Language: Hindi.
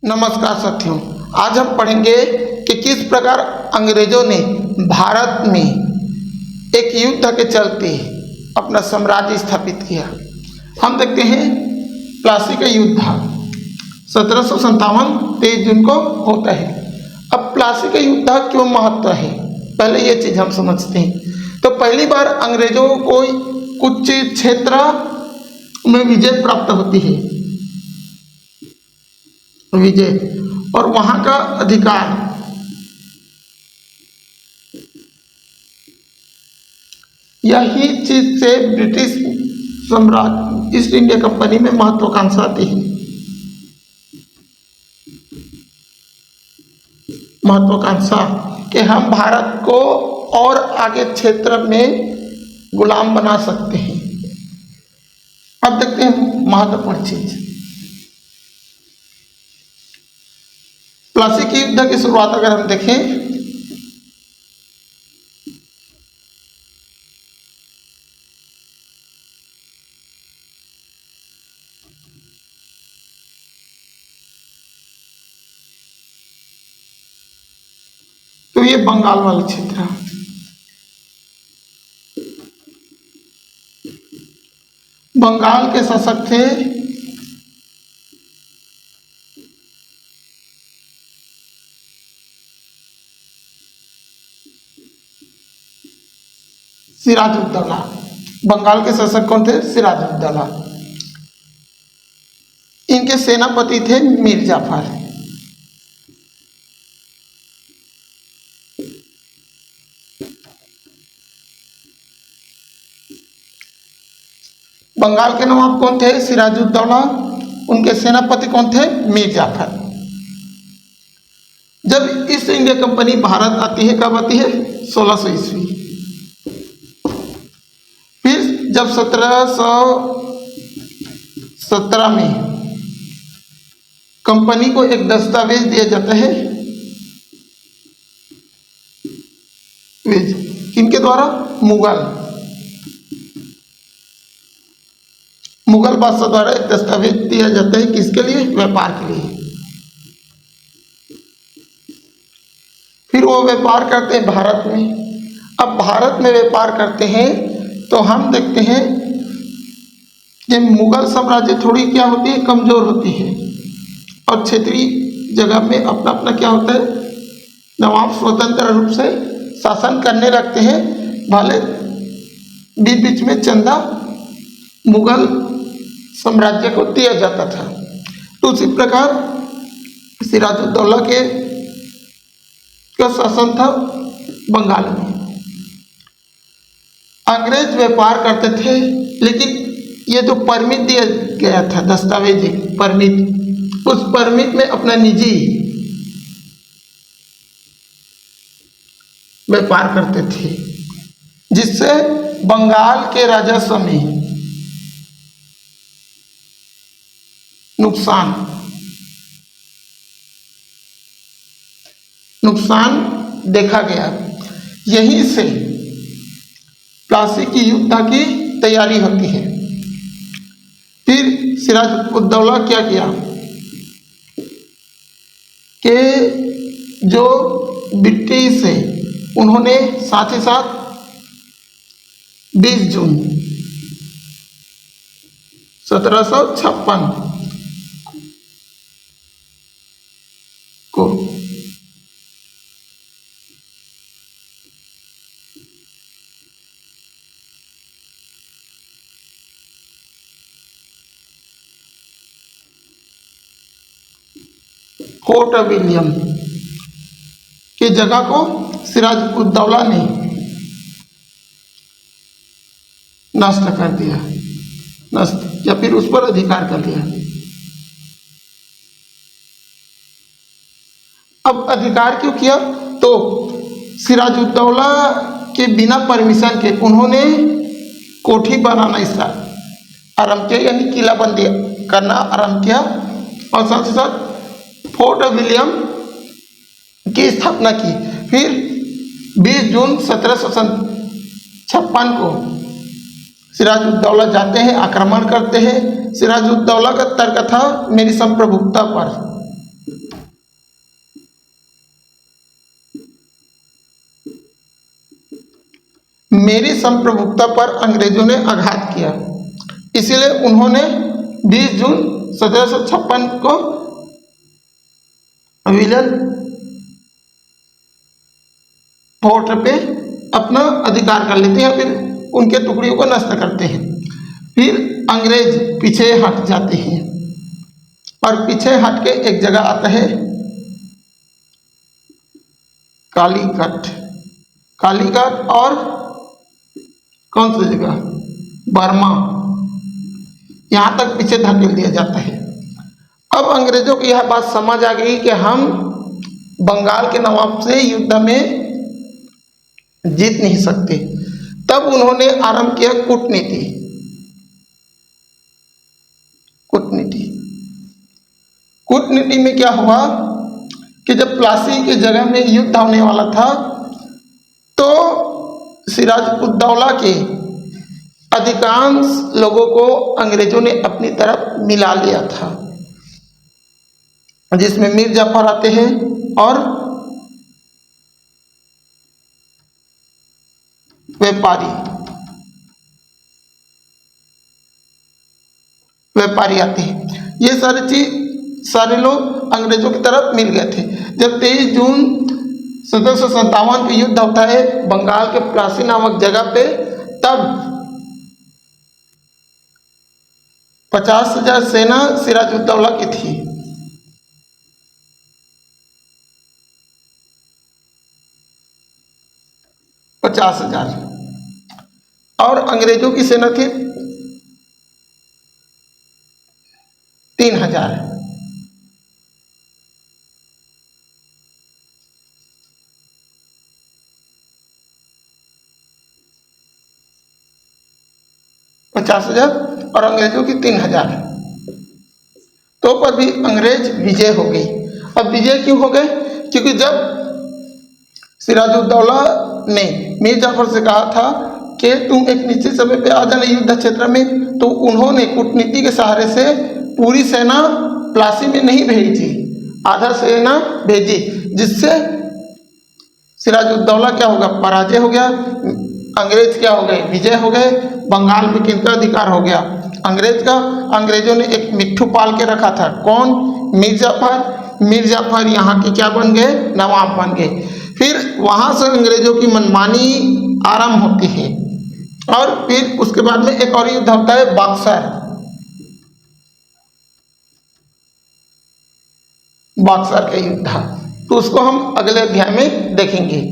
नमस्कार साथियों, आज हम पढ़ेंगे कि किस प्रकार अंग्रेजों ने भारत में एक युद्ध के चलते अपना साम्राज्य स्थापित किया। हम देखते हैं प्लासी का युद्ध 1757 23 जून को होता है। अब प्लासी का युद्ध क्यों महत्व है, पहले ये चीज़ हम समझते हैं। तो पहली बार अंग्रेजों को कुछ क्षेत्र में विजय प्राप्त होती है, विजय और वहां का अधिकार। यही चीज से ब्रिटिश साम्राज्य ईस्ट इंडिया कंपनी में महत्वाकांक्षा आती है। महत्वाकांक्षा कि हम भारत को और आगे क्षेत्र में गुलाम बना सकते हैं। अब देखते हैं महत्वपूर्ण चीज, प्लासी के युद्ध की शुरुआत अगर हम देखें तो ये बंगाल वाला क्षेत्र है। बंगाल के शासक थे सिराजुद्दौला। बंगाल के शासक कौन थे? सिराजुद्दौला। इनके सेनापति थे मीर जाफर। बंगाल के नवाब कौन थे? सिराजुद्दौला। उनके सेनापति कौन थे? मीर जाफर। जब ईस्ट इंडिया कंपनी भारत आती है, कब आती है? 1600 ईस्वी। फिर जब 1717 में कंपनी को एक दस्तावेज दिया जाता है, किनके द्वारा? मुगल बादशाह द्वारा एक दस्तावेज दिया जाता है। किसके लिए? व्यापार के लिए। फिर वो व्यापार करते हैं भारत में। अब भारत में व्यापार करते हैं तो हम देखते हैं कि मुगल साम्राज्य थोड़ी क्या होती है? कमजोर होती है और क्षेत्रीय जगह में अपना अपना क्या होता है? नवाब स्वतंत्र रूप से शासन करने लगते हैं। भले बीच बीच में चंदा मुगल साम्राज्य को दिया जाता था। तो उसी प्रकार सिराजुद्दौला के शासन था बंगाल में। अंग्रेज व्यापार करते थे, लेकिन ये जो परमिट दिया गया था, दस्तावेज परमिट, उस परमिट में अपना निजी व्यापार करते थे, जिससे बंगाल के राजस्व में नुकसान देखा गया। यहीं से प्लासी की युद्ध की तैयारी होती है। फिर सिराजुद्दौला क्या किया कि जो ब्रिटिश है उन्होंने साथ ही साथ 20 जून 1756 को फोर्ट विलियम की जगह को सिराजुद्दौला ने नष्ट कर दिया, नष्ट या फिर उस पर अधिकार कर लिया। अब अधिकार क्यों किया? तो सिराजुद्दौला के बिना परमिशन के उन्होंने कोठी बनाना आरंभ किया, यानी किलाबंदी करना आरंभ किया और साथ ही साथ फोर्ट विलियम की स्थापना की। फिर 20 जून 1756 को सिराजुद्दौला जाते हैं, आक्रमण करते हैं। सिराजुद्दौला का तर्क था मेरी संप्रभुता पर, मेरी संप्रभुता पर अंग्रेजों ने आघात किया, इसीलिए उन्होंने 20 जून 1756 को विलियम फोर्ट पे अपना अधिकार कर लेते हैं, फिर उनके टुकड़ियों को नष्ट करते हैं। फिर अंग्रेज पीछे हट जाते हैं और पीछे हट के एक जगह आता है कालीकट। कालीकट और कौन सी जगह, बर्मा, यहाँ तक पीछे धकेल दिया जाता है। अब अंग्रेजों को यह बात समझ आ गई कि हम बंगाल के नवाब से युद्ध में जीत नहीं सकते। तब उन्होंने आरंभ किया कूटनीति। कूटनीति में क्या हुआ कि जब प्लासी की जगह में युद्ध होने वाला था तो सिराजुद्दौला के अधिकांश लोगों को अंग्रेजों ने अपनी तरफ मिला लिया था, जिसमें मीर जाफर आते हैं और व्यापारी आते हैं। ये सारे लोग अंग्रेजों की तरफ मिल गए थे। जब 23 जून 1757 को युद्ध होता है बंगाल के प्लासी नामक जगह पे, तब 50,000 सेना सिराजुद्दौला की थी। और अंग्रेजों की सेना थी 3,000। और अंग्रेजों की 3,000। तो पर भी अंग्रेज विजय हो गई। अब विजय क्यों हो गए? क्योंकि जब सिराजुद्दौला ने मीर जाफर से कहा था कि तुम एक निश्चित समय पे आ जाना युद्ध क्षेत्र में, तो उन्होंने कूटनीति के सहारे से पूरी सेना प्लासी में नहीं भेजी, आधा सेना भेजी, जिससे सिराजुद्दौला क्या होगा, पराजय हो गया। अंग्रेज क्या हो गए, विजय हो गए। बंगाल में किनका अधिकार हो गया, अंग्रेज का। अंग्रेजों ने एक मिट्ठू पाल के रखा था, कौन, मीर जाफर। मीर जाफर यहाँ के क्या बन गए, नवाब बन गए। फिर वहाँ से अंग्रेजों की मनमानी आरंभ होती है और फिर उसके बाद में एक और युद्ध होता है बक्सर का युद्ध। तो उसको हम अगले अध्याय में देखेंगे।